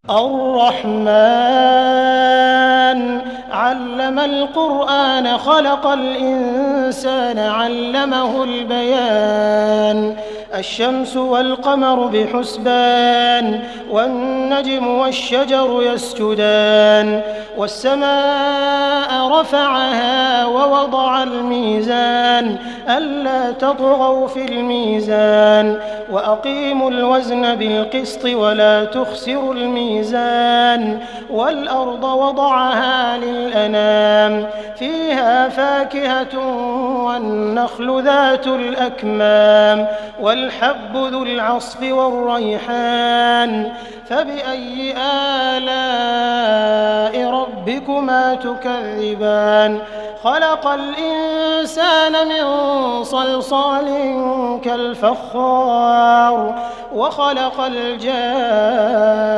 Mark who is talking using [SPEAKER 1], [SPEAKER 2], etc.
[SPEAKER 1] الرحمن علم القرآن خلق الإنسان علمه البيان الشمس والقمر بحسبان والنجم والشجر يسجدان والسماء رفعها ووضع الميزان ألا تطغوا في الميزان وأقيموا الوزن بالقسط ولا تخسروا الميزان والأرض وضعها للأنام فيها فاكهة والنخل ذات الأكمام والحب ذو العصف والريحان فبأي آلاء ربكما تكذبان خلق الإنسان من صلصال كالفخار وخلق الجان